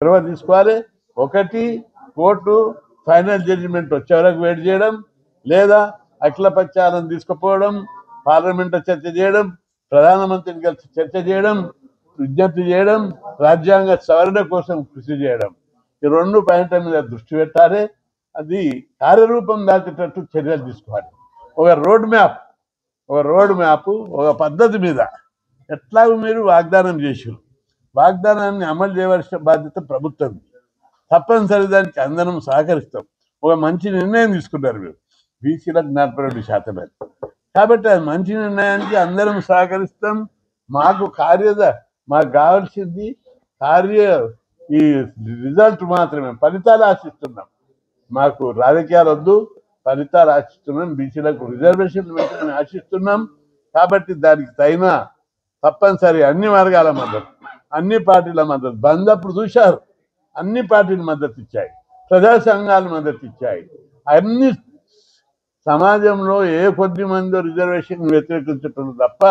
చొరవ తీసుకోవాలి. ఒకటి, కోర్టు ఫైనల్ జడ్జిమెంట్ వచ్చే వరకు వెయిట్ చేయడం, లేదా అఖిలపక్షాలను తీసుకుపోవడం, పార్లమెంట్లో చర్చ చేయడం, ప్రధానమంత్రిని కలిసి చర్చ చేయడం, విజ్ఞప్తి చేయడం, రాజ్యాంగ సవరణ కోసం కృషి చేయడం. ఈ 2 పాయింట్ల మీద దృష్టి పెట్టాలి. అది కార్యరూపం దాచేటట్టు చర్యలు తీసుకోవాలి. ఒక రోడ్ మ్యాప్, ఒక పద్ధతి మీద ఎట్లాగూ మీరు వాగ్దానం చేశారు. వాగ్దానాన్ని అమలు చేయవలసిన బాధ్యత ప్రభుత్వం. తప్పనిసరి దానికి అందరం సహకరిస్తాం. ఒక మంచి నిర్ణయం తీసుకున్నారు మీరు, బీసీలకు 42% అని. కాబట్టి అది మంచి నిర్ణయానికి అందరం సహకరిస్తాం. మాకు కావాల్సింది ఈ రిజల్ట్ మాత్రమే, ఫలితాలు ఆశిస్తున్నాం. మాకు రాజకీయాలు వద్దు, ఫలితాలు ఆశిస్తున్నాం. బీసీలకు రిజర్వేషన్లు పెట్టాలని ఆశిస్తున్నాం. కాబట్టి దానికి తగిన తప్పనిసరి అన్ని వర్గాల మద్దతు, అన్ని పార్టీల మద్దతు. బంద్ అప్పుడు చూశారు, అన్ని పార్టీలు మద్దతు ఇచ్చాయి, ప్రజా సంఘాలు మద్దతు ఇచ్చాయి. అన్ని సమాజంలో ఏ కొద్ది మంది రిజర్వేషన్ వ్యతిరేకించటం తప్ప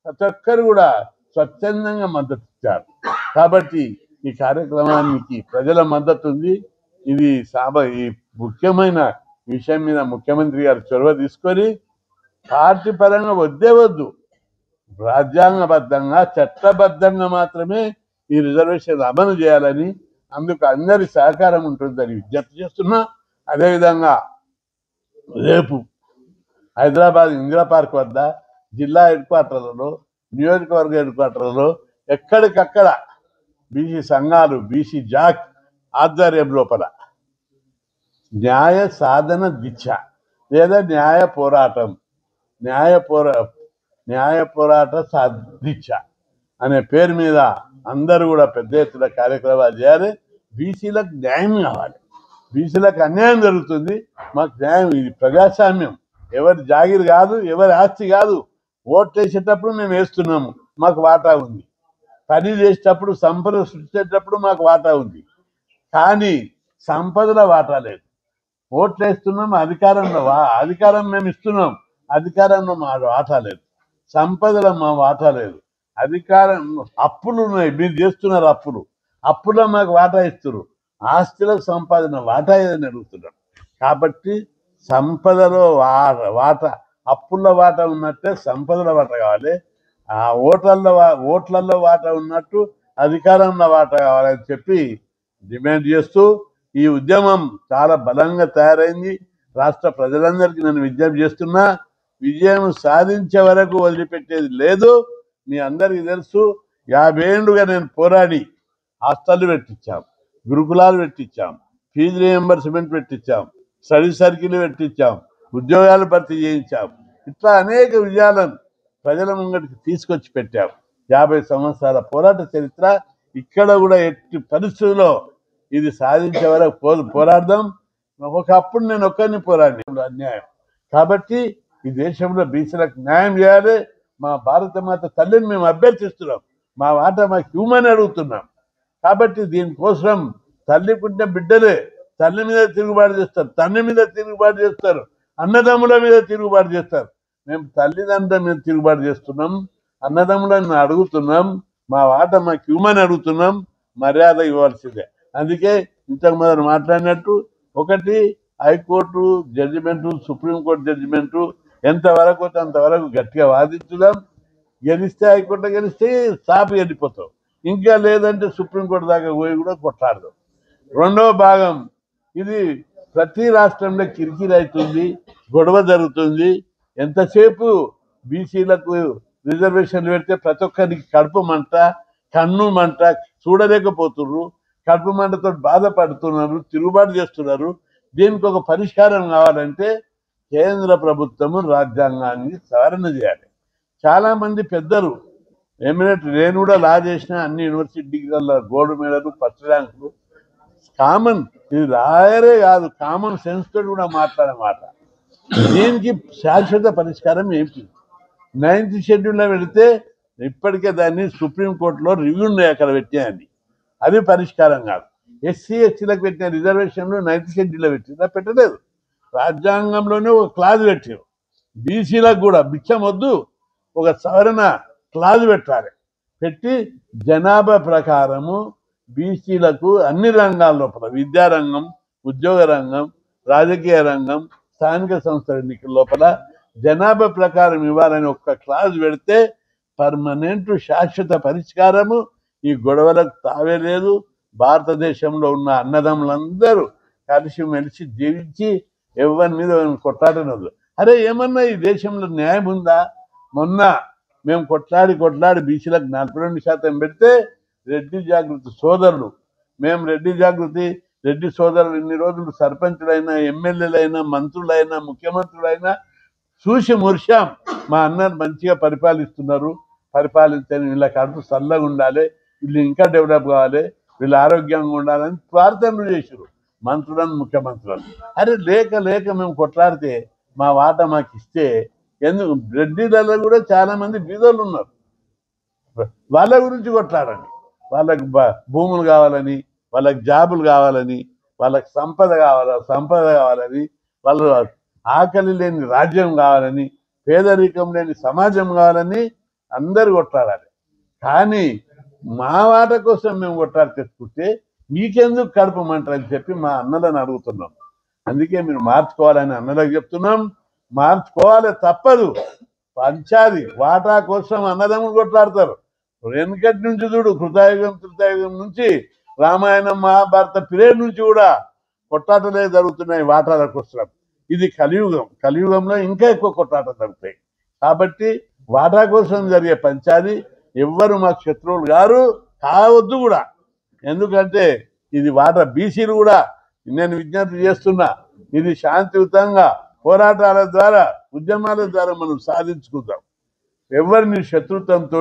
ప్రతి ఒక్కరు కూడా స్వచ్ఛందంగా మద్దతు ఇచ్చారు. కాబట్టి ఈ కార్యక్రమానికి ప్రజల మద్దతు ఉంది. ఇది ఈ ముఖ్యమైన విషయం మీద ముఖ్యమంత్రి గారు చొరవ తీసుకొని పార్టీ పరంగా వద్దు, రాజ్యాంగబద్ధంగా చట్టబద్ధంగా మాత్రమే ఈ రిజర్వేషన్ అమలు చేయాలని, అందుకు అందరి సహకారం ఉంటుందని విజ్ఞప్తి చేస్తున్నా. అదేవిధంగా రేపు హైదరాబాద్ ఇందిరా పార్క్ వద్ద జిల్లా హెడ్ క్వార్టర్లలో, నియోజకవర్గ హెడ్ క్వార్టర్లలో ఎక్కడికక్కడ బీసీ సంఘాలు, బీసీ జాక్ ఆధ్వర్యం లోపల న్యాయ సాధన దీక్ష లేదా న్యాయ పోరాట దీక్ష అనే పేరు మీద అందరూ కూడా పెద్ద ఎత్తున కార్యక్రమాలు చేయాలి. బీసీలకు న్యాయం కావాలి. బీసీలకు అన్యాయం జరుగుతుంది, మాకు న్యాయం. ఇది ప్రజాస్వామ్యం, ఎవరి జాగిరి కాదు, ఎవరి ఆస్తి కాదు. ఓట్లు వేసేటప్పుడు మేము వేస్తున్నాము, మాకు వాటా ఉంది. పని చేసేటప్పుడు, సంపద సృష్టించేటప్పుడు మాకు వాటా ఉంది. కానీ సంపదల వాటా లేదు. ఓట్లు వేస్తున్నాం, అధికారం మేము ఇస్తున్నాం, అధికారంలో మా వాటా లేదు. సంపదలో మా వాటా లేదు. అధికారం, అప్పులు ఉన్నాయి, మీరు చేస్తున్నారు అప్పులో మాకు వాటా ఇస్తున్నారు. ఆస్తుల సంపాదన వాటా ఏదని అడుగుతున్నారు. కాబట్టి సంపదలో వాటా, అప్పుల్లో వాటా ఉన్నట్టే సంపదల వాటా కావాలి. ఆ ఓట్లలో వాటా ఉన్నట్టు అధికారంలో వాటా కావాలని చెప్పి డిమాండ్ చేస్తూ ఈ ఉద్యమం చాలా బలంగా తయారైంది. రాష్ట్ర ప్రజలందరికీ నేను విజ్ఞప్తి చేస్తున్నా, విజయం సాధించే వరకు వదిలిపెట్టేది లేదు. మీ అందరికీ తెలుసు, 50 ఏళ్ళుగా నేను పోరాడి హాస్టళ్ళు పెట్టించాం, గురుకులాలు పెట్టించాం, ఫీజు రియంబర్స్మెంట్ పెట్టించాం, స్టడీ సర్కిల్ పెట్టించాం, ఉద్యోగాలు భర్తీ చేయించాం. ఇట్లా అనేక విజయాలను ప్రజల ముంగటికి తీసుకొచ్చి పెట్టాం. 50 సంవత్సరాల పోరాట చరిత్ర. ఇక్కడ కూడా ఎట్టి పరిస్థితుల్లో ఇది సాధించే వరకు పోరాడదాం. ఒకప్పుడు నేను ఒక్కరిని పోరాడిన అన్యాయం. కాబట్టి ఈ దేశంలో బీసీలకు న్యాయం చేయాలి. మా భారత మాత తల్లిని మేము అభ్యర్థిస్తున్నాం, మా వాటా మాకు హ్యూమన్ అడుగుతున్నాం. కాబట్టి దీనికోసం తల్లికుంటే బిడ్డలే తల్లి మీద తిరుగుబాటు చేస్తారు, తండ్రి మీద తిరుగుబాటు చేస్తారు, అన్నదమ్ముల మీద తిరుగుబాటు చేస్తారు. మేము తల్లిదండ్రుల మీద తిరుగుబాటు చేస్తున్నాం, అన్నదమ్ములను అడుగుతున్నాం, మా వాటా మాకు హ్యూమన్ అడుగుతున్నాం. మర్యాద ఇవ్వాల్సిందే. అందుకే ఇంతకు మొదలు మాట్లాడినట్టు, ఒకటి హైకోర్టు జడ్జిమెంటు, సుప్రీంకోర్టు జడ్జిమెంటు ఎంతవరకు అంతవరకు గట్టిగా వాదించుదాం. గెలిస్తే హైకోర్టు గెలిస్తే సాపి వెళ్ళిపోతాం, ఇంకా లేదంటే సుప్రీంకోర్టు దాకా పోయి కూడా కొట్లాడదాం. రెండవ భాగం, ఇది ప్రతి రాష్ట్రంలో కిరికిరి అవుతుంది, గొడవ జరుగుతుంది. ఎంతసేపు బీసీలకు రిజర్వేషన్లు పెడితే ప్రతి ఒక్కరికి కడుపు మంట, కన్ను మంట, చూడలేకపోతున్నారు, కడుపు మంటతో బాధపడుతున్నారు, తిరుగుబాటు చేస్తున్నారు. దీనికి ఒక పరిష్కారం కావాలంటే కేంద్ర ప్రభుత్వము రాజ్యాంగాన్ని సవరణ చేయాలి. చాలామంది పెద్దలు ఎమినెట్, నేను కూడా లా చేసిన, అన్ని యూనివర్సిటీ డిగ్రీల గోల్డ్ మెడల్, ఫస్ట్ ర్యాంకులు. కామన్, ఇది లాయరే కాదు, కామన్ సెన్స్ తోటి కూడా మాట్లాడమాట. దీనికి శాశ్వత పరిష్కారం ఏంటి? 9th షెడ్యూల్లో పెడితే ఇప్పటికే దాన్ని సుప్రీంకోర్టులో రివ్యూ అక్కడ పెట్టాయండి, అది పరిష్కారం కాదు. ఎస్సీ ఎస్టీలకు పెట్టిన రిజర్వేషన్లు 9th షెడ్యూల్లో పెట్టిందా? పెట్టలేదు. రాజ్యాంగంలోనే ఒక క్లాజ్ పెట్టారు. బీసీలకు కూడా బిచ్చం వద్దు, ఒక సవరణ క్లాజ్ పెట్టాలి. పెట్టి జనాభా ప్రకారము బీసీలకు అన్ని రంగాల లోపల విద్యారంగం, ఉద్యోగ రంగం, రాజకీయ రంగం, స్థానిక సంస్థల ఎన్నికల లోపల జనాభా ప్రకారం ఇవ్వాలని ఒక్క క్లాజ్ పెడితే పర్మనెంట్ శాశ్వత పరిష్కారము. ఈ గొడవలకు తావే లేదు. భారతదేశంలో ఉన్న అన్నదమ్ములందరూ కలిసిమెలిసి జీవించి ఎవరి మీద కొట్లాడనదు. అరే ఏమన్నా ఈ దేశంలో న్యాయం ఉందా? మొన్న మేము కొట్లాడి బీసీలకు 42% పెడితే రెడ్డి జాగృతి సోదరులు, మేము రెడ్డి సోదరులు ఇన్ని రోజులు సర్పంచులైనా, ఎమ్మెల్యేలైనా, మంత్రులైనా, ముఖ్యమంత్రులైనా చూసి మురిశాం. మా అన్నలు మంచిగా పరిపాలిస్తున్నారు, పరిపాలించని వీళ్ళ కడుపు చల్లగా ఉండాలి, వీళ్ళు ఇంకా డెవలప్ కావాలి, వీళ్ళు ఆరోగ్యంగా ఉండాలని ప్రార్థనలు చేశారు మంత్రులను, ముఖ్యమంత్రులను. అరే లేక మేము కొట్లాడితే మా వాటా మాకు ఇస్తే ఎందుకు? రెడ్డిలలో కూడా చాలా మంది బీదోళ్ళు ఉన్నారు, వాళ్ళ గురించి కొట్లాడండి. వాళ్ళకి భూములు కావాలని, వాళ్ళకి జాబులు కావాలని, వాళ్ళకి సంపద కావాలని, వాళ్ళు ఆకలి లేని రాజ్యం కావాలని, పేదరికం లేని సమాజం కావాలని అందరు కొట్లాడాలి. కానీ మా వాట కోసం మేము కొట్లాడి తెచ్చుకుంటే మీకెందుకు కడపమంటారని చెప్పి మా అన్నలను అడుగుతున్నాం. అందుకే మీరు మార్చుకోవాలని అన్నలకు చెప్తున్నాం. మార్చుకోవాలి, తప్పదు. పంచాది వాటా కోసం అన్నదమ్ములు కొట్లాడతారు. వెనకటి నుంచి చూడు, కృతయుగం నుంచి రామాయణం, మహాభారత పీరియడ్ నుంచి కూడా కొట్లాటలే జరుగుతున్నాయి వాటాల కోసం. ఇది కలియుగంలో ఇంకా ఎక్కువ కొట్లాటలు జరుగుతాయి. కాబట్టి వాటా కోసం జరిగే పంచాది ఎవ్వరు మాకు శత్రువులు గారు కావద్దు కూడా. ఎందుకంటే ఇది వాటా బీసీలు కూడా నేను విజ్ఞప్తి చేస్తున్నా, ఇది శాంతియుతంగా పోరాటాల ద్వారా, ఉద్యమాల ద్వారా మనం సాధించుకుందాం. ఎవరిని శత్రుత్వంతో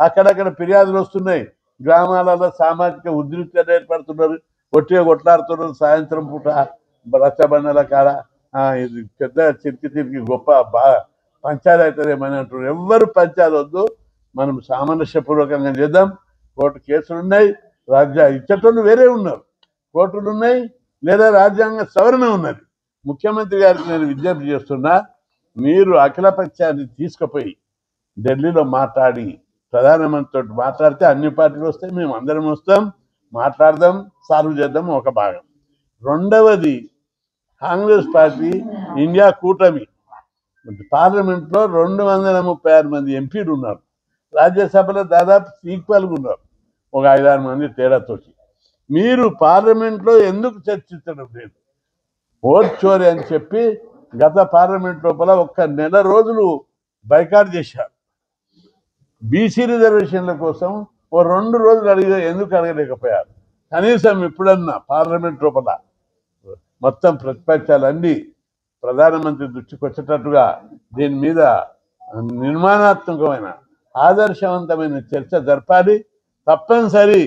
అక్కడక్కడ ఫిర్యాదులు వస్తున్నాయి. గ్రామాలలో సామాజిక ఉద్రిక్తత ఏర్పడుతున్నారు, ఒట్టిగా కొట్లాడుతున్నారు. సాయంత్రం పూట రచ్చబండల కాడ ఇది పెద్ద చిరికి గొప్ప పంచాయతీ అవుతుందేమని అంటున్నారు. ఎవ్వరు పంచాయతీ వద్దు, మనం సామరస్యపూర్వకంగా చేద్దాం. కోర్టు కేసులు ఉన్నాయి, ఇచ్చటోళ్ళు వేరే ఉన్నారు, కోర్టులు ఉన్నాయి, లేదా రాజ్యాంగ సవరణ ఉన్నది. ముఖ్యమంత్రి గారికి నేను విజ్ఞప్తి చేస్తున్నా, మీరు అఖిలపక్షాన్ని తీసుకుపోయి ఢిల్లీలో మాట్లాడి ప్రధానమంత్రితో మాట్లాడితే అన్ని పార్టీలు వస్తాయి, మేము అందరం వస్తాం, మాట్లాడదాం, సాల్వ్ చేద్దాం ఒక భాగం. రెండవది, కాంగ్రెస్ పార్టీ ఇండియా కూటమి పార్లమెంట్లో 236 మంది ఎంపీలు ఉన్నారు, రాజ్యసభలో దాదాపు ఈక్వల్గా ఉన్నారు, ఒక 5-6 మంది తేడాతో. మీరు పార్లమెంట్లో ఎందుకు చర్చించడం లేదు? ఓట్ చోరీ అని చెప్పి గత పార్లమెంట్ లోపల ఒక్క నెల రోజులు బైకాట్ చేశారు. బీసీ రిజర్వేషన్ల కోసం ఓ 2 రోజులు ఎందుకు అడగలేకపోయారు? కనీసం ఇప్పుడన్నా పార్లమెంట్ లోపల మొత్తం ప్రతిపక్షాలన్నీ ప్రధానమంత్రి దృష్టికి వచ్చేటట్టుగా దీని మీద నిర్మాణాత్మకమైన, ఆదర్శవంతమైన చర్చ జరపాలి. తప్పనిసరి.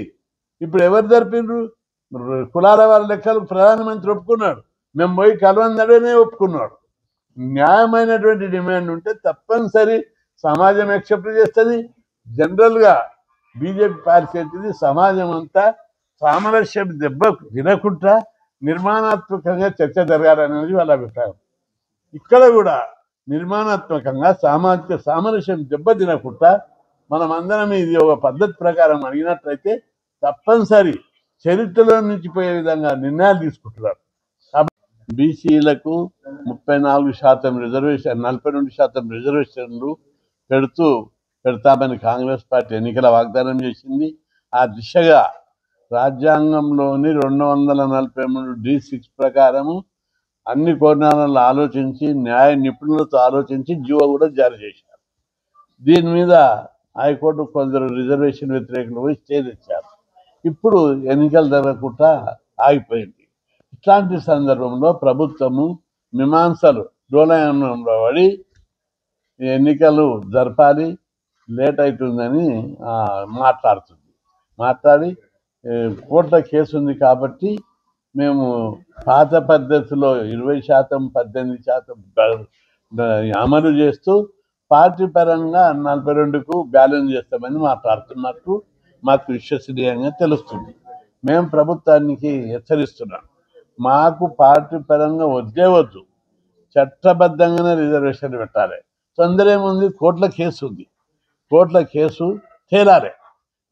ఇప్పుడు ఎవరు జరిపిండ్రు? కులాల వాళ్ళ లెక్కలు ప్రధానమంత్రి ఒప్పుకున్నాడు, మేము పోయి కలవందడనే ఒప్పుకున్నాడు. న్యాయమైనటువంటి డిమాండ్ ఉంటే తప్పనిసరి సమాజం యాక్సెప్ట్ చేస్తుంది. జనరల్గా బీజేపీ పార్టీ ఏంటిది, సమాజం అంతా సామరస్యం దెబ్బ తినకుండా నిర్మాణాత్మకంగా చర్చ జరగాలనేది వాళ్ళ అభిప్రాయం. ఇక్కడ కూడా నిర్మాణాత్మకంగా సామాజిక సామరస్యం దెబ్బ తినకుండా మనం అందరం ఇది ఒక పద్ధతి ప్రకారం అడిగినట్లయితే తప్పనిసరి చరిత్రలో నుంచి పోయే విధంగా నిర్ణయాలు తీసుకుంటున్నారు. కాబట్టి బీసీలకు 34% రిజర్వేషన్, 42% రిజర్వేషన్లు పెడతామని కాంగ్రెస్ పార్టీ ఎన్నికల వాగ్దానం చేసింది. ఆ దిశగా రాజ్యాంగంలోని 243(d)(6) ప్రకారము అన్ని కోణాలను ఆలోచించి, న్యాయ నిపుణులతో ఆలోచించి జీవో కూడా జారీ చేశారు. దీని మీద హైకోర్టు కొందరు రిజర్వేషన్ వ్యతిరేకులు పోయి స్టే తెచ్చారు. ఇప్పుడు ఎన్నికలు జరగకుండా ఆగిపోయింది. ఇట్లాంటి సందర్భంలో ప్రభుత్వము మీమాంసలు డోలయంలో పడి ఎన్నికలు జరపాలి, లేట్ అవుతుందని మాట్లాడి కోర్టుల కేసు ఉంది కాబట్టి మేము పాత పద్ధతిలో 20%, 18% అమలు చేస్తూ పార్టీ పరంగా 42కు బ్యాలెన్స్ చేస్తామని మాట్లాడుతున్నట్టు మాకు విశ్వసనీయంగా తెలుస్తుంది. మేము ప్రభుత్వానికి హెచ్చరిస్తున్నాం, మాకు పార్టీ పరంగా వద్దు, చట్టబద్ధంగానే రిజర్వేషన్ పెట్టాలి. తొందర ఏముంది? కోర్టుల కేసు ఉంది, కోర్టుల కేసు తేలాలి.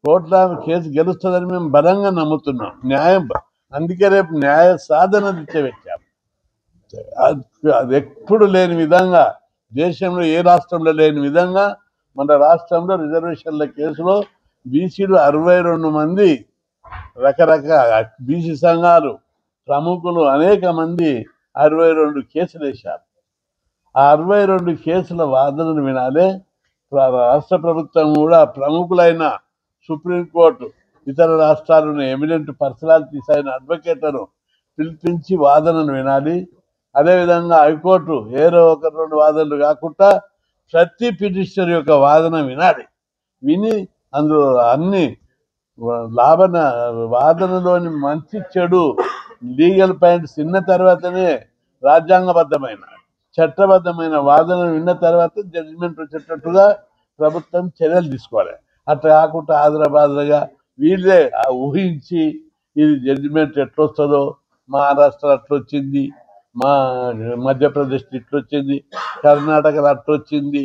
కోర్టులో కేసు గెలుస్తుందని మేము బలంగా నమ్ముతున్నాం. న్యాయం అందుకే రేపు న్యాయ సాధన పెట్టాం. అది ఎప్పుడు లేని విధంగా, దేశంలో ఏ రాష్ట్రంలో లేని విధంగా మన రాష్ట్రంలో రిజర్వేషన్ల కేసులో బీసీలు 62 మంది రకరకాల బీసీ సంఘాలు ప్రముఖులు అనేక మంది 62 కేసులు వేశారు. ఆ 62 కేసుల వాదనను వినాలే. రాష్ట్ర ప్రభుత్వం కూడా ప్రముఖులైన సుప్రీంకోర్టు, ఇతర రాష్ట్రాలను ఎమినెంట్ పర్సనాలిటీస్ అయిన అడ్వకేట్లను పిలిపించి వాదనను వినాలి. అదేవిధంగా హైకోర్టు ఏదో 1-2 వాదనలు కాకుండా ప్రతి పిటిషనర్ యొక్క వాదన వినాలి. విని అందులో అన్ని వాదనలోని మంచి చెడు లీగల్ పాయింట్స్ విన్న తర్వాతనే రాజ్యాంగబద్ధమైన చట్టబద్ధమైన వాదనలు విన్న తర్వాత జడ్జిమెంట్ వచ్చేటట్టుగా ప్రభుత్వం చర్యలు తీసుకోవాలి. అట్లా కాకుండా ఆదరబాదరగా వీళ్ళే ఊహించి ఇది జడ్జిమెంట్ ఎట్లొస్తుందో, మహారాష్ట్ర అట్లొచ్చింది, మా మధ్యప్రదేశ్లో ఇట్లొచ్చింది, కర్ణాటకలో అట్లొచ్చింది,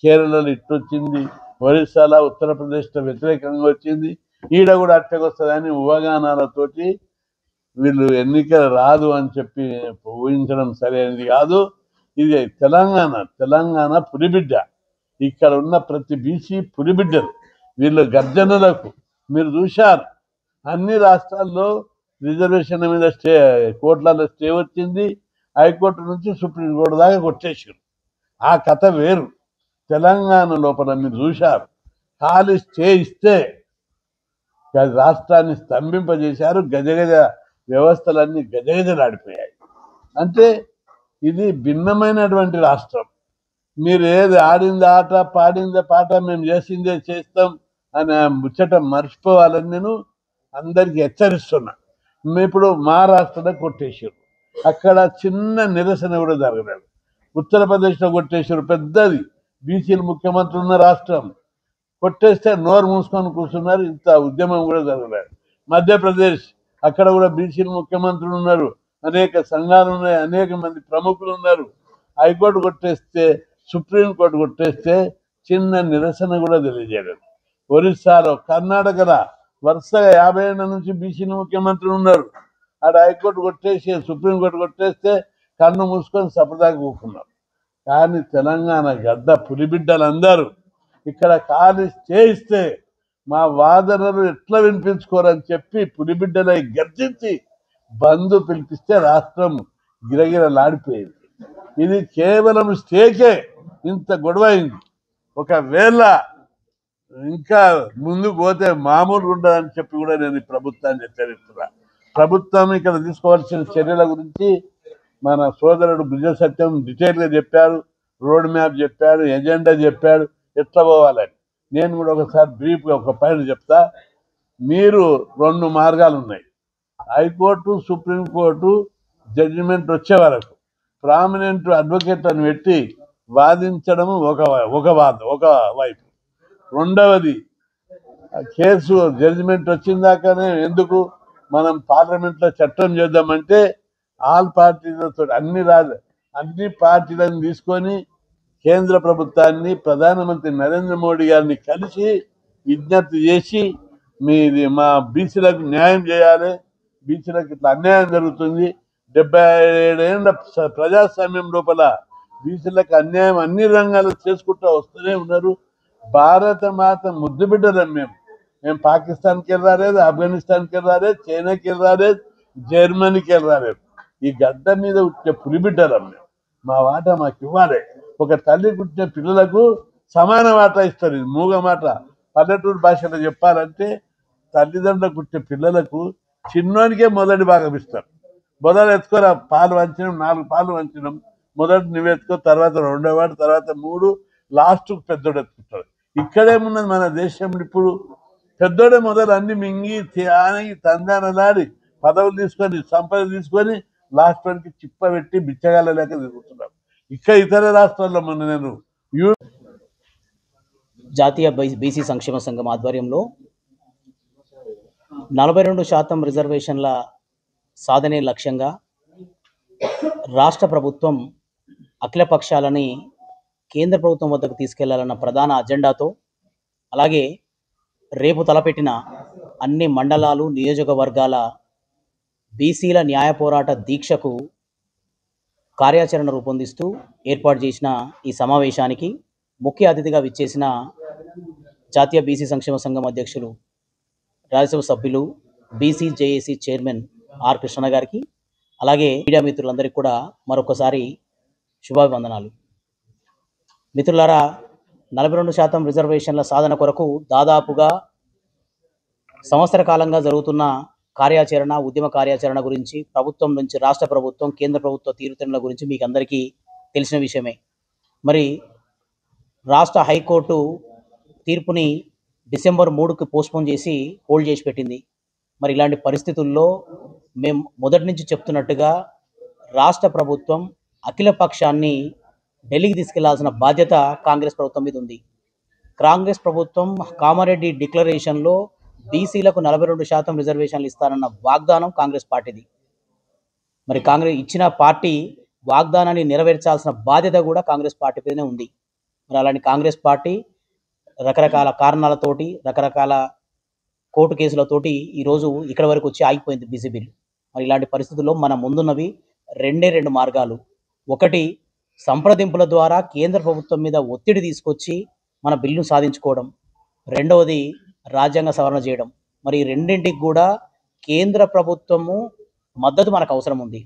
కేరళలో ఇట్లొచ్చింది, ఒరిస్సాలో ఉత్తరప్రదేశ్లో వ్యతిరేకంగా వచ్చింది, ఈడ కూడా అట్టకొస్తుందని ఊహాగానాలతోటి వీళ్ళు ఎన్నికలు రాదు అని చెప్పి ఊహించడం సరైనది కాదు. ఇది తెలంగాణ పులిబిడ్డ. ఇక్కడ ఉన్న ప్రతి బీసీ పులిబిడ్డలు. వీళ్ళు గర్జనలకు మీరు చూశారు. అన్ని రాష్ట్రాల్లో రిజర్వేషన్ మీద కోర్టులలో స్టే వచ్చింది. హైకోర్టు నుంచి సుప్రీంకోర్టు దాకా కొట్టేసారు. ఆ కథ వేరు. తెలంగాణ లోపల మీరు చూశారు, ఖాళీ స్టే ఇస్తే రాష్ట్రాన్ని స్తంభింపజేశారు. గజగజ వ్యవస్థలన్నీ గజగజలాడిపోయాయి. అంటే ఇది భిన్నమైనటువంటి రాష్ట్రం. మీరు ఏది ఆడింది ఆట, పాడిందే పాట, మేము చేసిందే చేస్తాం అని ముచ్చట మర్చిపోవాలని నేను అందరికీ హెచ్చరిస్తున్నా. ఇప్పుడు మహారాష్ట్రలో కొట్టేశారు. అక్కడ చిన్న నిరసన కూడా జరగలేదు. ఉత్తరప్రదేశ్లో కొట్టేశారు, పెద్దది బీసీలు ముఖ్యమంత్రి ఉన్న రాష్ట్రం. కొట్టేస్తే నోరు మూసుకొని కూర్చున్నారు, ఇంత ఉద్యమం కూడా జరగలేదు. మధ్యప్రదేశ్, అక్కడ కూడా బీసీలు ముఖ్యమంత్రులు ఉన్నారు, అనేక సంఘాలు ఉన్నాయి, అనేక మంది ప్రముఖులు ఉన్నారు. హైకోర్టు కొట్టేస్తే, సుప్రీంకోర్టు కొట్టేస్తే చిన్న నిరసన కూడా తెలియజేయలేదు. ఒరిస్సాలో, కర్ణాటకలో వరుసగా 50 ఏళ్ళ నుంచి బీసీలు ముఖ్యమంత్రులు ఉన్నారు. అక్కడ హైకోర్టు కొట్టేసి సుప్రీంకోర్టు కొట్టేస్తే కన్ను మూసుకొని సపదాకా కూకున్నారు. కానీ తెలంగాణ గడ్డ పులిబిడ్డలందరూ ఇక్కడ ఖాళీ చేయిస్తే మా వాదనలు ఎట్లా వినిపించుకోరని చెప్పి పులిబిడ్డలై గర్జించి బంధు పిలిపిస్తే రాష్ట్రం గిరగిరలాడిపోయింది. ఇది కేవలం స్టేకే ఇంత గొడవ అయింది. ఒకవేళ ఇంకా ముందుకు పోతే మామూలుగా ఉండదని చెప్పి కూడా నేను ఈ ప్రభుత్వాన్ని హెచ్చరిస్తున్నా. ప్రభుత్వం ఇక్కడ తీసుకోవాల్సిన చర్యల గురించి మన సోదరుడు బ్రిజ సత్యం డీటెయిల్గా చెప్పారు, రోడ్ మ్యాప్ చెప్పాడు, ఎజెండా చెప్పాడు, ఎట్లా పోవాలని. నేను కూడా ఒకసారి బ్రీఫ్గా ఒక పాయింట్ చెప్తా. మీరు 2 మార్గాలు ఉన్నాయి. హైకోర్టు, సుప్రీంకోర్టు జడ్జిమెంట్ వచ్చే వరకు ప్రామినెంట్ అడ్వకేట్లను పెట్టి వాదించడము ఒక వైపు. రెండవది, కేసు జడ్జిమెంట్ వచ్చిందాకనే ఎందుకు మనం పార్లమెంట్లో చట్టం చేద్దామంటే ఆల్ పార్టీలతో అన్ని పార్టీలను తీసుకొని కేంద్ర ప్రభుత్వాన్ని, ప్రధానమంత్రి నరేంద్ర మోడీ గారిని కలిసి విజ్ఞప్తి చేసి మా బీసీలకు న్యాయం చేయాలి, బీసీలకు ఇట్లా అన్యాయం జరుగుతుంది, 77 ఏళ్ళ ప్రజాస్వామ్యం లోపల బీసీలకు అన్యాయం అన్ని రంగాలు చేసుకుంటూ వస్తూనే ఉన్నారు. భారత మాత ముద్దు బిడ్డలం మేము పాకిస్తాన్కి వెళ్ళి రాలేదు, ఆఫ్ఘనిస్తాన్కి వెళ్ళి రాలేదు, చైనాకి వెళ్ళి రాలేదు, జర్మనీకి వెళ్ళి రాలేదు. ఈ గడ్డ మీద వచ్చే పులిబిడ్డలం మేము. మా వాటా మాకు ఇవ్వాలి. ఒక తల్లి పుట్టిన పిల్లలకు సమాన వాటా ఇస్తారు. ఇది మూగ మాట. పల్లెటూరు భాషలో చెప్పాలంటే తల్లిదండ్రులకు పుట్టిన పిల్లలకు చిన్నోనికే మొదటి భాగం ఇస్తారు. మొదలు ఎత్తుకోరా, పాలు వంచినాం, 4 పాలు వంచినాం, మొదటి నువ్వు ఎత్తుకో, తర్వాత 2వ వాడు, తర్వాత 3, లాస్ట్కు పెద్దోడు ఎత్తుకుంటాడు. ఇక్కడేమున్నది మన దేశంలో ఇప్పుడు పెద్దోడే మొదలు అన్ని మింగి త్యాగి తందానలాడి పదవులు తీసుకొని సంపద తీసుకొని లాస్ట్ వరకు చిప్ప పెట్టి బిచ్చగాళ్ళ లేక తిరుగుతున్నారు. ఇతర రాష్ట్రాల్లో మొన్న నేను జాతీయ బీసీ సంక్షేమ సంఘం ఆధ్వర్యంలో 42% రిజర్వేషన్ల సాధనే లక్ష్యంగా రాష్ట్ర ప్రభుత్వం అఖిల పక్షాలని కేంద్ర ప్రభుత్వం వద్దకు తీసుకెళ్లాలన్న ప్రధాన అజెండాతో, అలాగే రేపు తలపెట్టిన అన్ని మండలాలు నియోజకవర్గాల బీసీల న్యాయ పోరాట దీక్షకు కార్యాచరణ రూపొందిస్తూ ఏర్పాటు చేసిన ఈ సమావేశానికి ముఖ్య అతిథిగా విచ్చేసిన జాతీయ బీసీ సంక్షేమ సంఘం అధ్యక్షులు, రాజ్యసభ సభ్యులు, BC JAC chairman R Krishna గారికి, అలాగే మీడియా మిత్రులందరికీ కూడా మరొకసారి శుభాభివందనాలు. మిత్రులారా, 42% రిజర్వేషన్ల సాధన కొరకు దాదాపుగా సంవత్సర కాలంగా జరుగుతున్న కార్యాచరణ, ఉద్యమ కార్యాచరణ గురించి ప్రభుత్వం నుంచి రాష్ట్ర ప్రభుత్వం, కేంద్ర ప్రభుత్వ తీరుతెన్నుల గురించి మీకు అందరికీ తెలిసిన విషయమే. మరి రాష్ట్ర హైకోర్టు తీర్పుని డిసెంబర్ 3కి పోస్ట్పోన్ చేసి హోల్డ్ చేసి పెట్టింది. మరి ఇలాంటి పరిస్థితుల్లో మేము మొదటి నుంచి చెప్తున్నట్టుగా రాష్ట్ర ప్రభుత్వం అఖిల పక్షాన్ని ఢిల్లీకి తీసుకెళ్లాల్సిన బాధ్యత కాంగ్రెస్ ప్రభుత్వం మీద ఉంది. కాంగ్రెస్ ప్రభుత్వం కామారెడ్డి డిక్లరేషన్లో బీసీలకు 42% రిజర్వేషన్లు ఇస్తారన్న వాగ్దానం కాంగ్రెస్ పార్టీది. మరి కాంగ్రెస్ ఇచ్చిన పార్టీ వాగ్దానాన్ని నెరవేర్చాల్సిన బాధ్యత కూడా కాంగ్రెస్ పార్టీ పైనే ఉంది. మరి అలాంటి కాంగ్రెస్ పార్టీ రకరకాల కారణాలతోటి, రకరకాల కోర్టు కేసులతోటి ఈరోజు ఇక్కడ వరకు వచ్చి ఆగిపోయింది బీసీ బిల్లు. మరి ఇలాంటి పరిస్థితుల్లో మన ముందున్నవి రెండు మార్గాలు. ఒకటి, సంప్రదింపుల ద్వారా కేంద్ర ప్రభుత్వం మీద ఒత్తిడి తీసుకొచ్చి మన బిల్లును సాధించుకోవడం. రెండవది, రాజ్యాంగ సవరణ చేయడం. మరి ఈ రెండింటికి కూడా కేంద్ర ప్రభుత్వము మద్దతు మనకు అవసరం ఉంది.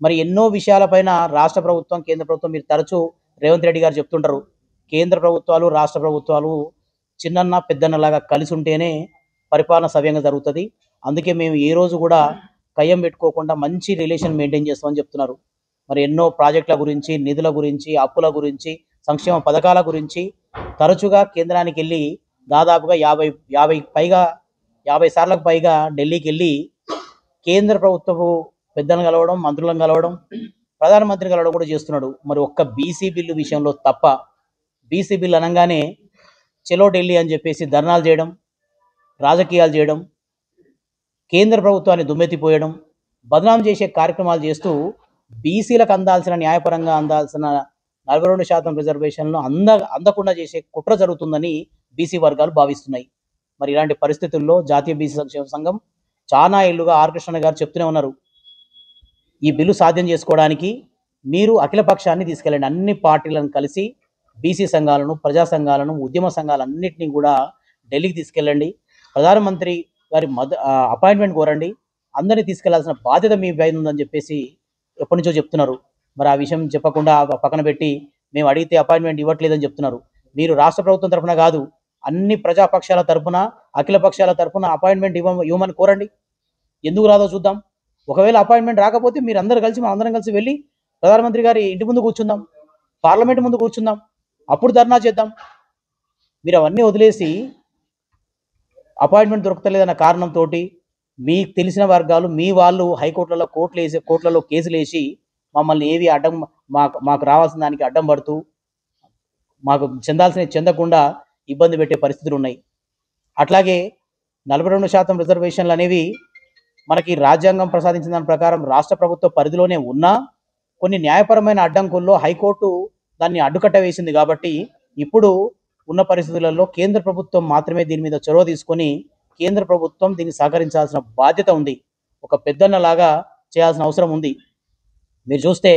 మరి ఎన్నో విషయాలపైన రాష్ట్ర ప్రభుత్వం, కేంద్ర ప్రభుత్వం, మీరు తరచూ రేవంత్ రెడ్డి గారు చెప్తుంటారు, కేంద్ర ప్రభుత్వాలు, రాష్ట్ర ప్రభుత్వాలు చిన్నన్న పెద్దన్నలాగా కలిసి ఉంటేనే పరిపాలన సవ్యంగా జరుగుతుంది. అందుకే మేము ఏ రోజు కూడా కయ్యం పెట్టుకోకుండా మంచి రిలేషన్ మెయింటైన్ చేస్తామని చెప్తున్నారు. మరి ఎన్నో ప్రాజెక్టుల గురించి, నిధుల గురించి, అప్పుల గురించి, సంక్షేమ పథకాల గురించి తరచుగా కేంద్రానికి వెళ్ళి దాదాపుగా 50 సార్లకు పైగా ఢిల్లీకి వెళ్ళి కేంద్ర ప్రభుత్వపు పెద్దలను కలవడం, మంత్రులను కలవడం, ప్రధానమంత్రిని కలవడం కూడా చేస్తున్నాడు. మరి ఒక్క బీసీ బిల్లు విషయంలో తప్ప, బీసీ బిల్లు అనగానే చెలో ఢిల్లీ అని చెప్పేసి ధర్నాలు చేయడం, రాజకీయాలు చేయడం, కేంద్ర ప్రభుత్వాన్ని దుమ్మెత్తిపోయడం, బదనాం చేసే కార్యక్రమాలు చేస్తూ బీసీలకు అందాల్సిన, న్యాయపరంగా అందాల్సిన 42% రిజర్వేషన్లు అందకుండా చేసే కుట్ర జరుగుతుందని బీసీ వర్గాలు భావిస్తున్నాయి. మరి ఇలాంటి పరిస్థితుల్లో జాతీయ బీసీ సంక్షేమ సంఘం చాలా ఏళ్లుగా ఆర్ కృష్ణ గారు చెప్తూనే ఉన్నారు, ఈ బిల్లు సాధ్యం చేసుకోవడానికి మీరు అఖిలపక్షాన్ని తీసుకెళ్ళండి, అన్ని పార్టీలను కలిసి బీసీ సంఘాలను, ప్రజా సంఘాలను, ఉద్యమ సంఘాలన్నింటినీ కూడా ఢిల్లీకి తీసుకెళ్ళండి, ప్రధానమంత్రి గారి అపాయింట్మెంట్ కోరండి, అందరినీ తీసుకెళ్లాల్సిన బాధ్యత మీ పైన ఉందని చెప్పేసి ఎప్పటి నుంచో చెప్తున్నారు. మరి ఆ విషయం చెప్పకుండా పక్కన పెట్టి మేము అడిగితే అపాయింట్మెంట్ ఇవ్వట్లేదని చెప్తున్నారు. మీరు రాష్ట్ర ప్రభుత్వం తరఫున కాదు, అన్ని ప్రజాపక్షాల తరఫున, అఖిల పక్షాల తరఫున అపాయింట్మెంట్ ఇవ్వమని కోరండి. ఎందుకు రాదో చూద్దాం. ఒకవేళ అపాయింట్మెంట్ రాకపోతే మీరు అందరూ కలిసి, మనం అందరం కలిసి వెళ్ళి ప్రధానమంత్రి గారి ఇంటి ముందు కూర్చుందాం, పార్లమెంట్ ముందు కూర్చుందాం, అప్పుడు ధర్నా చేద్దాం. మీరు అవన్నీ వదిలేసి అపాయింట్మెంట్ దొరకలేదన్న కారణంతో మీకు తెలిసిన వర్గాలు, మీ వాళ్ళు హైకోర్టులలో కోర్టులలో కేసులు వేసి మమ్మల్ని ఏవి అడ్డం, మాకు రావాల్సిన దానికి అడ్డం పడుతూ, మాకు చెందాల్సినవి చెందకుండా ఇబ్బంది పెట్టే పరిస్థితులు ఉన్నాయి. అట్లాగే 42% రిజర్వేషన్లు అనేవి మనకి రాజ్యాంగం ప్రసాదించిన దాని ప్రకారం రాష్ట్ర ప్రభుత్వ పరిధిలోనే ఉన్నా కొన్ని న్యాయపరమైన అడ్డంకుల్లో హైకోర్టు దాన్ని అడ్డుకట్ట వేసింది. కాబట్టి ఇప్పుడు ఉన్న పరిస్థితులలో కేంద్ర ప్రభుత్వం మాత్రమే దీని మీద చొరవ తీసుకొని కేంద్ర ప్రభుత్వం దీన్ని సహకరించాల్సిన బాధ్యత ఉంది. ఒక పెద్దన్నలాగా చేయాల్సిన అవసరం ఉంది. మీరు చూస్తే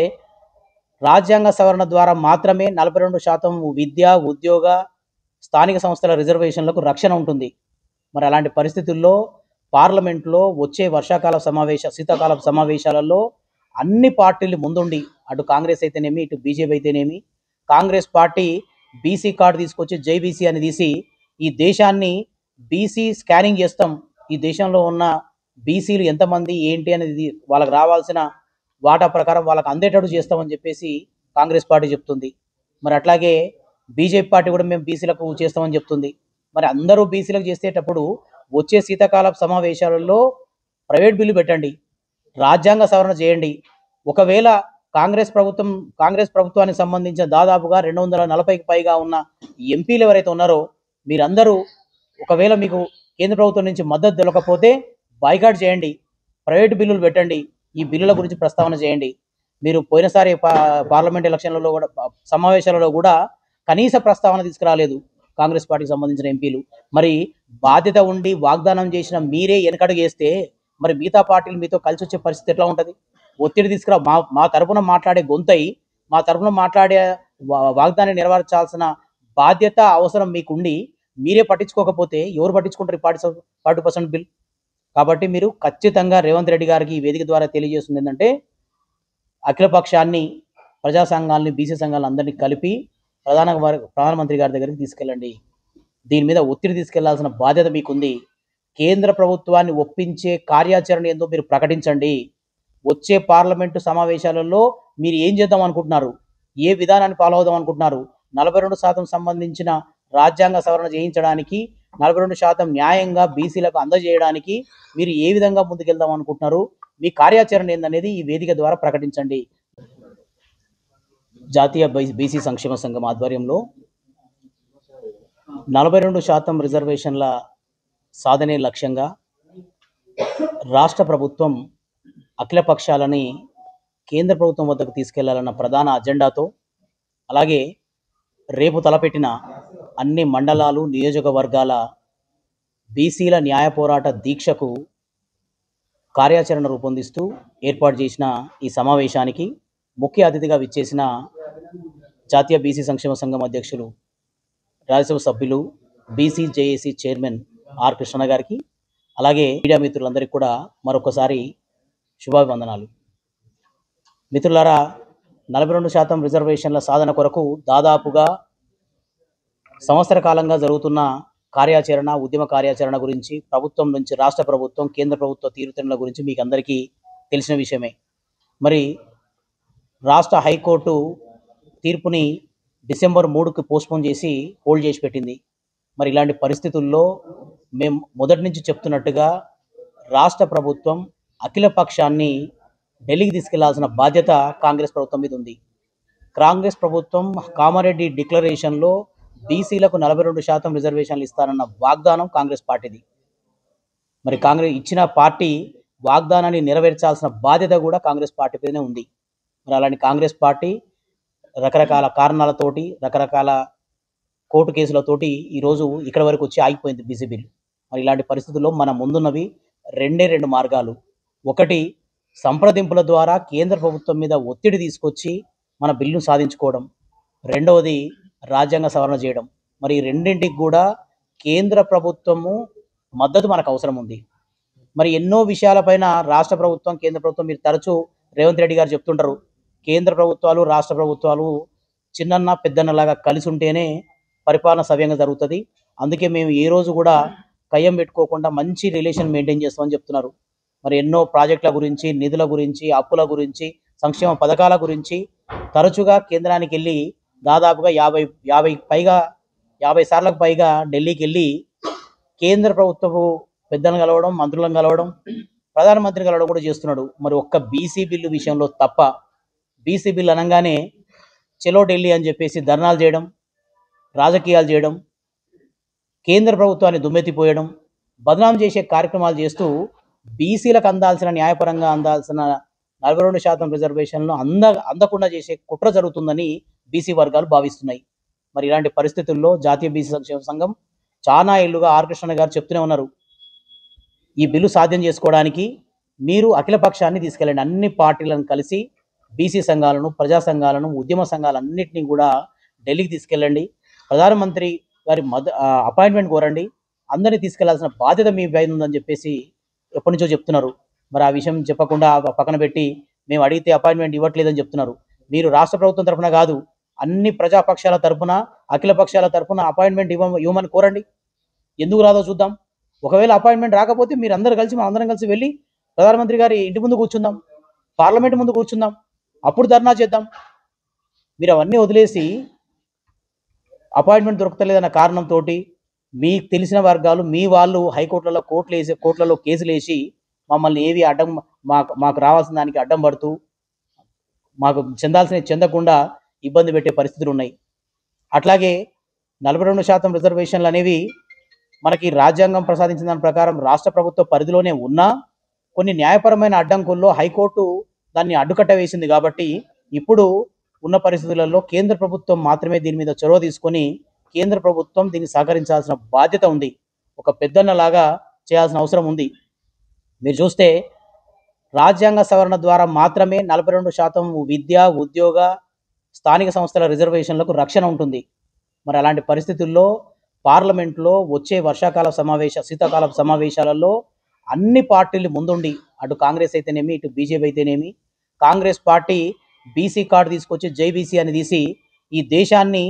రాజ్యాంగ సవరణ ద్వారా మాత్రమే 42% విద్య, ఉద్యోగ, స్థానిక సంస్థల రిజర్వేషన్లకు రక్షణ ఉంటుంది. మరి అలాంటి పరిస్థితుల్లో పార్లమెంట్లో వచ్చే శీతాకాల సమావేశాలలో అన్ని పార్టీలు ముందుండి, అటు కాంగ్రెస్ అయితేనేమి, ఇటు బీజేపీ అయితేనేమి, కాంగ్రెస్ పార్టీ బీసీ కార్డు తీసుకొచ్చి జై బీసీ అని తీసి ఈ దేశాన్ని బీసీ స్కానింగ్ చేస్తాం, ఈ దేశంలో ఉన్న బీసీలు ఎంతమంది ఏంటి అనేది వాళ్ళకి రావాల్సిన వాటా ప్రకారం వాళ్ళకి అందేటట్టు చేస్తామని చెప్పేసి కాంగ్రెస్ పార్టీ చెప్తుంది. మరి అట్లాగే బీజేపీ పార్టీ కూడా మేము బీసీలకు చేస్తామని చెప్తుంది. మరి అందరూ బీసీలకు చేసేటప్పుడు వచ్చే శీతాకాల సమావేశాలలో ప్రైవేట్ బిల్లు పెట్టండి, రాజ్యాంగ సవరణ చేయండి. ఒకవేళ కాంగ్రెస్ ప్రభుత్వానికి సంబంధించిన దాదాపుగా 240కి పైగా ఉన్న ఎంపీలు ఎవరైతే ఉన్నారో మీరందరూ ఒకవేళ మీకు కేంద్ర ప్రభుత్వం నుంచి మద్దతు దొరకకపోతే బాయ్కాట్ చేయండి, ప్రైవేట్ బిల్లులు పెట్టండి, ఈ బిల్లుల గురించి ప్రస్తావన చేయండి. మీరు పోయినసారి పార్లమెంట్ ఎలక్షన్లలో కూడా, సమావేశాలలో కూడా కనీస ప్రస్తావన తీసుకురాలేదు కాంగ్రెస్ పార్టీకి సంబంధించిన ఎంపీలు. మరి బాధ్యత ఉండి వాగ్దానం చేసిన మీరే వెనకడుగు వేస్తే మరి మిగతా పార్టీలు మీతో కలిసి వచ్చే పరిస్థితి ఎట్లా ఉంటుంది? ఒత్తిడి తీసుకురా, మా మా తరపున మాట్లాడే గొంతై మా తరపున మాట్లాడే వాగ్దానం నెరవేర్చాల్సిన బాధ్యత అవసరం మీకుండి మీరే పట్టించుకోకపోతే ఎవరు పట్టించుకుంటారు ఈ 40% బిల్? కాబట్టి మీరు ఖచ్చితంగా రేవంత్ రెడ్డి గారికి ఈ వేదిక ద్వారా తెలియజేస్తుంది ఏంటంటే, అఖిలపక్షాన్ని, ప్రజా సంఘాలని, బీసీ సంఘాలను అందరినీ కలిపి ప్రధానమంత్రి గారి దగ్గరికి తీసుకెళ్ళండి. దీని మీద ఒత్తిడి తీసుకెళ్లాల్సిన బాధ్యత మీకుంది. కేంద్ర ప్రభుత్వాన్ని ఒప్పించే కార్యాచరణ ఏందో మీరు ప్రకటించండి. వచ్చే పార్లమెంటు సమావేశాలలో మీరు ఏం చేద్దాం అనుకుంటున్నారు? ఏ విధానాన్ని ఫాలో అవుదాం అనుకుంటున్నారు? 42% సంబంధించిన రాజ్యాంగ సవరణ చేయించడానికి, 42% న్యాయంగా బీసీలకు అందజేయడానికి మీరు ఏ విధంగా ముందుకెళ్దాం అనుకుంటున్నారు? మీ కార్యాచరణ ఏందనేది ఈ వేదిక ద్వారా ప్రకటించండి. జాతీయ బీసీ సంక్షేమ సంఘం ఆధ్వర్యంలో 42% రిజర్వేషన్ల సాధనే లక్ష్యంగా రాష్ట్ర ప్రభుత్వం అఖిల పక్షాలని కేంద్ర ప్రభుత్వం వద్దకు తీసుకెళ్లాలన్న ప్రధాన అజెండాతో, అలాగే రేపు తలపెట్టిన అన్ని మండలాలు, నియోజకవర్గాల బీసీల న్యాయ పోరాట దీక్షకు కార్యాచరణ రూపొందిస్తూ ఏర్పాటు చేసిన ఈ సమావేశానికి ముఖ్య అతిథిగా విచ్చేసిన జాతీయ బీసీ సంక్షేమ సంఘం అధ్యక్షులు, రాజ్యసభ సభ్యులు, BC JAC chairman R Krishna గారికి, అలాగే మీడియా మిత్రులందరికీ కూడా మరొకసారి శుభాభివందనాలు. మిత్రులారా, 42% రిజర్వేషన్ల సాధన కొరకు దాదాపుగా సంవత్సర కాలంగా జరుగుతున్న కార్యాచరణ, ఉద్యమ కార్యాచరణ గురించి ప్రభుత్వం నుంచి రాష్ట్ర ప్రభుత్వం, కేంద్ర ప్రభుత్వ తీరుతెన్నుల గురించి మీకు అందరికీ తెలిసిన విషయమే. మరి రాష్ట్ర హైకోర్టు తీర్పుని డిసెంబర్ 3కి పోస్ట్పోన్ చేసి హోల్డ్ చేసి పెట్టింది. మరి ఇలాంటి పరిస్థితుల్లో మేము మొదటి నుంచి చెప్తున్నట్టుగా రాష్ట్ర ప్రభుత్వం అఖిల పక్షాన్ని ఢిల్లీకి తీసుకెళ్లాల్సిన బాధ్యత కాంగ్రెస్ ప్రభుత్వం మీద ఉంది. కాంగ్రెస్ ప్రభుత్వం కామారెడ్డి డిక్లరేషన్లో బీసీలకు 42% రిజర్వేషన్లు ఇస్తారన్న వాగ్దానం కాంగ్రెస్ పార్టీది. మరి కాంగ్రెస్ ఇచ్చిన పార్టీ వాగ్దానాన్ని నెరవేర్చాల్సిన బాధ్యత కూడా కాంగ్రెస్ పార్టీ పైనే ఉంది. మరి అలాంటి కాంగ్రెస్ పార్టీ రకరకాల కారణాలతోటి, రకరకాల కోర్టు కేసులతోటి ఈరోజు ఇక్కడ వరకు వచ్చి ఆగిపోయింది బీసీ బిల్లు. మరి ఇలాంటి పరిస్థితుల్లో మన ముందున్నవి రెండు మార్గాలు. ఒకటి, సంప్రదింపుల ద్వారా కేంద్ర ప్రభుత్వం మీద ఒత్తిడి తీసుకొచ్చి మన బిల్లును సాధించుకోవడం. రెండవది, రాజ్యాంగ సవరణ చేయడం. మరి ఈ రెండింటికి కూడా కేంద్ర ప్రభుత్వము మద్దతు మనకు అవసరం ఉంది. మరి ఎన్నో విషయాలపైన రాష్ట్ర ప్రభుత్వం, కేంద్ర ప్రభుత్వం, మీరు తరచూ రేవంత్ రెడ్డి గారు చెప్తుంటారు, కేంద్ర ప్రభుత్వాలు, రాష్ట్ర ప్రభుత్వాలు చిన్నన్న పెద్దన్నలాగా కలిసి ఉంటేనే పరిపాలన సవ్యంగా జరుగుతుంది. అందుకే మేము ఏ రోజు కూడా కయ్యం పెట్టుకోకుండా మంచి రిలేషన్ మెయింటైన్ చేస్తామని చెప్తున్నారు. మరి ఎన్నో ప్రాజెక్టుల గురించి, నిధుల గురించి, అప్పుల గురించి, సంక్షేమ పథకాల గురించి తరచుగా కేంద్రానికి వెళ్ళి దాదాపుగా 50 సార్లకు పైగా ఢిల్లీకి వెళ్ళి కేంద్ర ప్రభుత్వపు పెద్దలను కలవడం, మంత్రులను కలవడం, ప్రధానమంత్రిని కలవడం కూడా చేస్తున్నాడు. మరి ఒక్క బీసీ బిల్లు విషయంలో తప్ప, బీసీ బిల్లు అనగానే చెలో ఢిల్లీ అని చెప్పేసి ధర్నాలు చేయడం, రాజకీయాలు చేయడం, కేంద్ర ప్రభుత్వాన్ని దుమ్మెత్తిపోయడం, బదనాం చేసే కార్యక్రమాలు చేస్తూ బీసీలకు అందాల్సిన, న్యాయపరంగా అందాల్సిన 42% రిజర్వేషన్లు అందకుండా చేసే కుట్ర జరుగుతుందని బీసీ వర్గాలు భావిస్తున్నాయి. మరి ఇలాంటి పరిస్థితుల్లో జాతీయ బీసీ సంక్షేమ సంఘం చాలా ఏళ్లుగా ఆర్ కృష్ణ గారు చెప్తూనే ఉన్నారు, ఈ బిల్లు సాధ్యం చేసుకోవడానికి మీరు అఖిల పక్షాన్ని తీసుకెళ్ళండి. అన్ని పార్టీలను కలిసి బీసీ సంఘాలను, ప్రజా సంఘాలను, ఉద్యమ సంఘాలన్నింటినీ కూడా ఢిల్లీకి తీసుకెళ్ళండి. ప్రధానమంత్రి గారి అపాయింట్మెంట్ కోరండి. అందరినీ తీసుకెళ్లాల్సిన బాధ్యత మీ పైన ఉందని చెప్పేసి ఎప్పటి నుంచో చెప్తున్నారు. మరి ఆ విషయం చెప్పకుండా పక్కన పెట్టి మేము అడిగితే అపాయింట్మెంట్ ఇవ్వట్లేదని చెప్తున్నారు. మీరు రాష్ట్ర ప్రభుత్వం తరఫున కాదు, అన్ని ప్రజాపక్షాల తరఫున, అఖిల పక్షాల తరఫున అపాయింట్మెంట్ ఇవ్వమని కోరండి. ఎందుకు రాదో చూద్దాం. ఒకవేళ అపాయింట్మెంట్ రాకపోతే మీరు అందరం కలిసి వెళ్ళి ప్రధానమంత్రి గారి ఇంటి ముందు కూర్చుందాం, పార్లమెంట్ ముందు కూర్చుందాం, అప్పుడు ధర్నా చేద్దాం. మీరు అవన్నీ వదిలేసి అపాయింట్మెంట్ దొరకలేదన్న కారణంతో మీకు తెలిసిన వర్గాలు, మీ వాళ్ళు హైకోర్టులలో కోర్టులలో కేసులు వేసి మమ్మల్ని ఏవి మాకు రావాల్సిన దానికి అడ్డం పడుతూ, మాకు చెందకుండా ఇబ్బంది పెట్టే పరిస్థితులు ఉన్నాయి. అట్లాగే 42% రిజర్వేషన్లు అనేవి మనకి రాజ్యాంగం ప్రసాదించిన దాని ప్రకారం రాష్ట్ర ప్రభుత్వ పరిధిలోనే ఉన్నా కొన్ని న్యాయపరమైన అడ్డంకుల్లో హైకోర్టు దాన్ని అడ్డుకట్ట వేసింది. కాబట్టి ఇప్పుడు ఉన్న పరిస్థితులలో కేంద్ర ప్రభుత్వం మాత్రమే దీని మీద చొరవ తీసుకొని కేంద్ర ప్రభుత్వం దీన్ని సహకరించాల్సిన బాధ్యత ఉంది. ఒక పెద్దన్నలాగా చేయాల్సిన అవసరం ఉంది. మీరు చూస్తే రాజ్యాంగ సవరణ ద్వారా మాత్రమే 42% విద్య, ఉద్యోగ, స్థానిక సంస్థల రిజర్వేషన్లకు రక్షణ ఉంటుంది. మరి అలాంటి పరిస్థితుల్లో పార్లమెంట్లో వచ్చే శీతాకాల సమావేశాలలో అన్ని పార్టీలు ముందుండి, అటు కాంగ్రెస్ అయితేనేమి, ఇటు బీజేపీ అయితేనేమి, కాంగ్రెస్ పార్టీ బీసీ కార్డు తీసుకొచ్చి జైబీసీ అని తీసి ఈ దేశాన్ని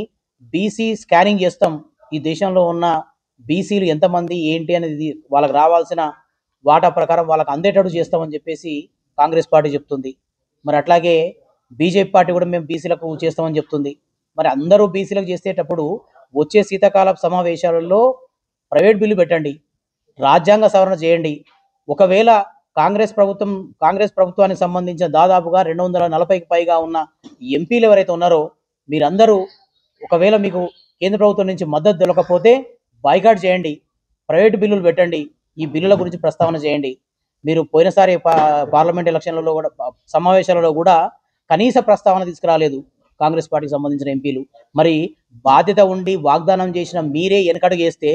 బీసీ స్కానింగ్ చేస్తాం, ఈ దేశంలో ఉన్న బీసీలు ఎంతమంది ఏంటి అనేది వాళ్ళకి రావాల్సిన వాటా ప్రకారం వాళ్ళకి అందేటట్టు చేస్తామని చెప్పేసి కాంగ్రెస్ పార్టీ చెప్తుంది. మరి అట్లాగే బీజేపీ పార్టీ కూడా మేము బీసీలకు చేస్తామని చెప్తుంది. మరి అందరూ బీసీలకు చేసేటప్పుడు వచ్చే శీతాకాల సమావేశాలలో ప్రైవేట్ బిల్లు పెట్టండి, రాజ్యాంగ సవరణ చేయండి. ఒకవేళ కాంగ్రెస్ ప్రభుత్వానికి సంబంధించిన దాదాపుగా 240కి పైగా ఉన్న ఎంపీలు ఎవరైతే ఉన్నారో మీరందరూ ఒకవేళ మీకు కేంద్ర ప్రభుత్వం నుంచి మద్దతు దొరకకపోతే బాయ్కాట్ చేయండి, ప్రైవేట్ బిల్లులు పెట్టండి, ఈ బిల్లుల గురించి ప్రస్తావన చేయండి. మీరు పోయినసారి పార్లమెంట్ ఎలక్షన్లలో కూడా సమావేశాలలో కూడా కనీస ప్రస్తావన తీసుకురాలేదు కాంగ్రెస్ పార్టీకి సంబంధించిన ఎంపీలు. మరి బాధ్యత ఉండి వాగ్దానం చేసిన మీరే వెనకడుగు వేస్తే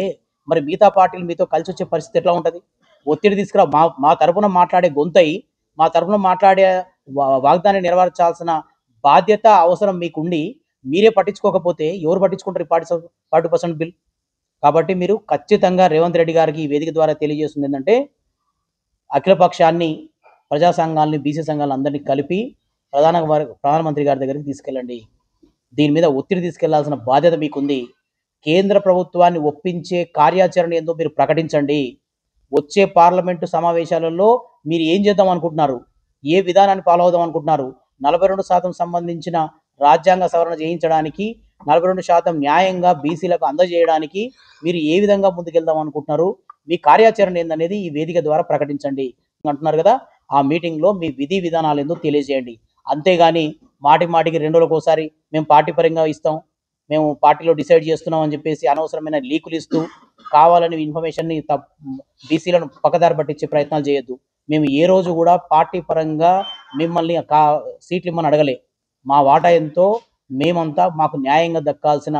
మరి మిగతా పార్టీలు మీతో కలిసి వచ్చే పరిస్థితి ఎట్లా ఉంటుంది? ఒత్తిడి తీసుకురా, మా తరపున మాట్లాడే గొంతై మా తరపున మాట్లాడే వాగ్దానాన్ని నెరవేర్చాల్సిన బాధ్యత అవసరం మీకుండి మీరే పట్టించుకోకపోతే ఎవరు పట్టించుకుంటారు 40% బిల్? కాబట్టి మీరు ఖచ్చితంగా రేవంత్ రెడ్డి గారికి ఈ వేదిక ద్వారా తెలియజేస్తుంది ఏంటంటే అఖిలపక్షాన్ని, ప్రజా సంఘాలని, బీసీ సంఘాలను అందరినీ కలిపి ప్రధానమంత్రి గారి దగ్గరికి తీసుకెళ్ళండి. దీని మీద ఒత్తిడి తీసుకెళ్లాల్సిన బాధ్యత మీకుంది. కేంద్ర ప్రభుత్వాన్ని ఒప్పించే కార్యాచరణ ఏందో మీరు ప్రకటించండి. వచ్చే పార్లమెంటు సమావేశాలలో మీరు ఏం చేద్దాం అనుకుంటున్నారు, ఏ విధానాన్ని ఫాలో అవుదాం అనుకుంటున్నారు, 42% సంబంధించిన రాజ్యాంగ సవరణ చేయించడానికి, 42% న్యాయంగా బీసీలకు అందజేయడానికి మీరు ఏ విధంగా ముందుకెళ్దాం అనుకుంటున్నారు, మీ కార్యాచరణ ఏందనేది ఈ వేదిక ద్వారా ప్రకటించండి అంటున్నారు కదా. ఆ మీటింగ్లో మీ విధి విధానాలు ఏందో తెలియజేయండి. అంతేగాని మాటికి 2 రోజులకు ఒకసారి మేము పార్టీ పరంగా ఇస్తాం, మేము పార్టీలో డిసైడ్ చేస్తున్నాం అని చెప్పేసి అనవసరమైన లీకులు ఇస్తూ కావాలని ఇన్ఫర్మేషన్ని బీసీలను పక్కదారి పట్టించే ప్రయత్నాలు చేయొద్దు. మేము ఏ రోజు కూడా పార్టీ పరంగా మిమ్మల్ని సీట్లు ఇమ్మని అడగలే. మా వాటా ఎంతో మేమంతా మాకు న్యాయంగా దక్కాల్సిన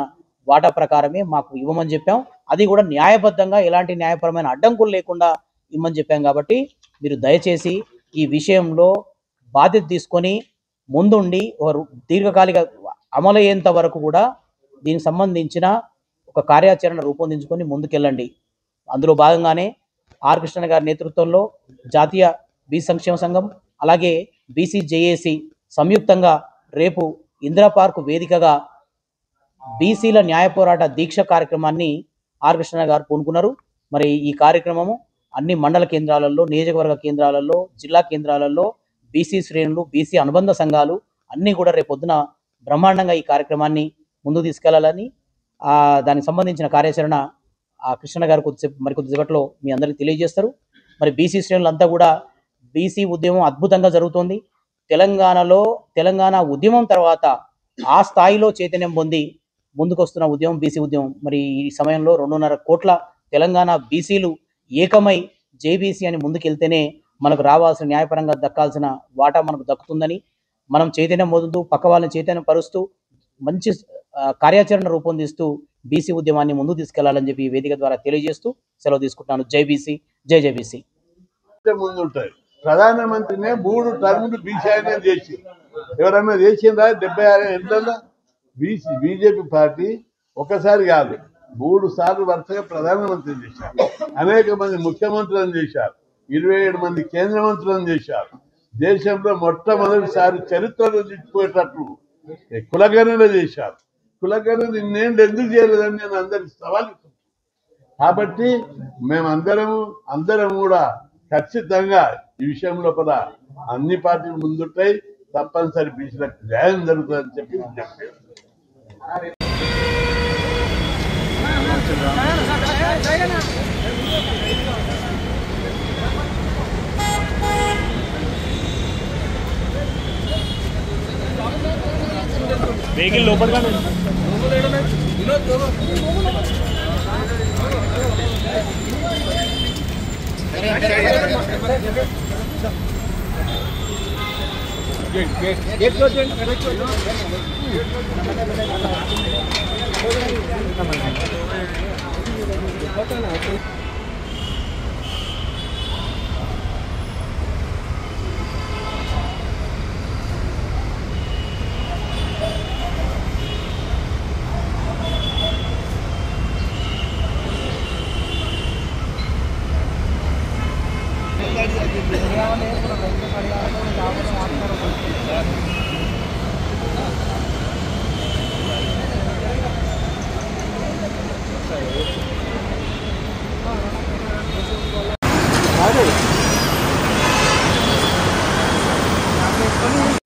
వాటా ప్రకారమే మాకు ఇవ్వమని చెప్పాం. అది కూడా న్యాయబద్ధంగా ఎలాంటి న్యాయపరమైన అడ్డంకులు లేకుండా ఇవ్వమని చెప్పాం. కాబట్టి మీరు దయచేసి ఈ విషయంలో బాధ్యత తీసుకొని ముందుండి ఒక దీర్ఘకాలిక అమలయ్యేంత వరకు కూడా దీనికి సంబంధించిన ఒక కార్యాచరణ రూపొందించుకొని ముందుకెళ్ళండి. అందులో భాగంగానే ఆర్ కృష్ణ గారి నేతృత్వంలో జాతీయ బీసీ సంక్షేమ సంఘం అలాగే బీసీ జేఏసీ సంయుక్తంగా రేపు ఇందిరా పార్క్ వేదికగా బీసీల న్యాయ పోరాట దీక్ష కార్యక్రమాన్ని ఆర్ కృష్ణ గారు పూనుకున్నారు. మరి ఈ కార్యక్రమము అన్ని మండల కేంద్రాలలో, నియోజకవర్గ కేంద్రాలలో, జిల్లా కేంద్రాలలో బీసీ శ్రేణులు, బీసీ అనుబంధ సంఘాలు అన్నీ కూడా రేపొద్దున బ్రహ్మాండంగా ఈ కార్యక్రమాన్ని ముందుకు తీసుకెళ్లాలని దానికి సంబంధించిన కార్యాచరణ కృష్ణ గారు మరికొద్దిసేపట్లో మీ అందరికీ తెలియజేస్తారు. మరి బీసీ శ్రేణులంతా కూడా బీసీ ఉద్యమం అద్భుతంగా జరుగుతోంది. తెలంగాణ ఉద్యమం తర్వాత ఆ స్థాయిలో చైతన్యం పొంది ముందుకొస్తున్న ఉద్యమం బీసీ ఉద్యమం. మరి ఈ సమయంలో 2.5 కోట్ల తెలంగాణ బీసీలు ఏకమై జేబీసీ అని ముందుకెళ్తేనే మనకు రావాల్సిన న్యాయపరంగా దక్కాల్సిన వాటా మనకు దక్కుతుందని, మనం చైతన్యం పొందుతూ పక్క వాళ్ళని చైతన్యం పరుస్తూ మంచి కార్యాచరణ రూపొందిస్తూ బీసీ ఉద్యమాన్ని ముందుకు తీసుకెళ్లాలని చెప్పి ఈ వేదిక ద్వారా తెలియజేస్తూ సెలవు తీసుకుంటున్నాను. జై బీసీ, జై జై బీసీ. ముందుంటాయి. ప్రధానమంత్రినే 3 టర్ములు బీసీ ఆయన చేసి ఎవరన్నా చేసిందా? 76 ఏళ్ళలో బీజేపీ పార్టీ ఒకసారి కాదు 3 సార్లు వరుసగా ప్రధానమంత్రి చేశారు, అనేక మంది ముఖ్యమంత్రులను చేశారు, 27 మంది కేంద్ర మంత్రులను చేశారు. దేశంలో మొట్టమొదటిసారి చరిత్రలో నిలిచిపోయేటట్లు కులగణన చేశారు. కులగణన ఇన్నేళ్ళు ఎందుకు చేయలేదని నేను అందరికి సవాల్ ఇస్తున్నాను. కాబట్టి మేమందరం కూడా ఖచ్చితంగా ఈ విషయం లోపల అన్ని పార్టీలు ముందుంటాయి. తప్పనిసరి బీసీలకు న్యాయం జరుగుతుందని చెప్పి చెప్పారు. వెహికల్ లోపలిగా గేట్ క్లోజ్ చేయండి.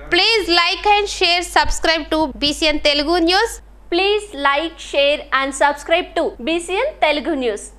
Please like and share, subscribe to BCN Telugu News. Please like, share and subscribe to BCN Telugu News.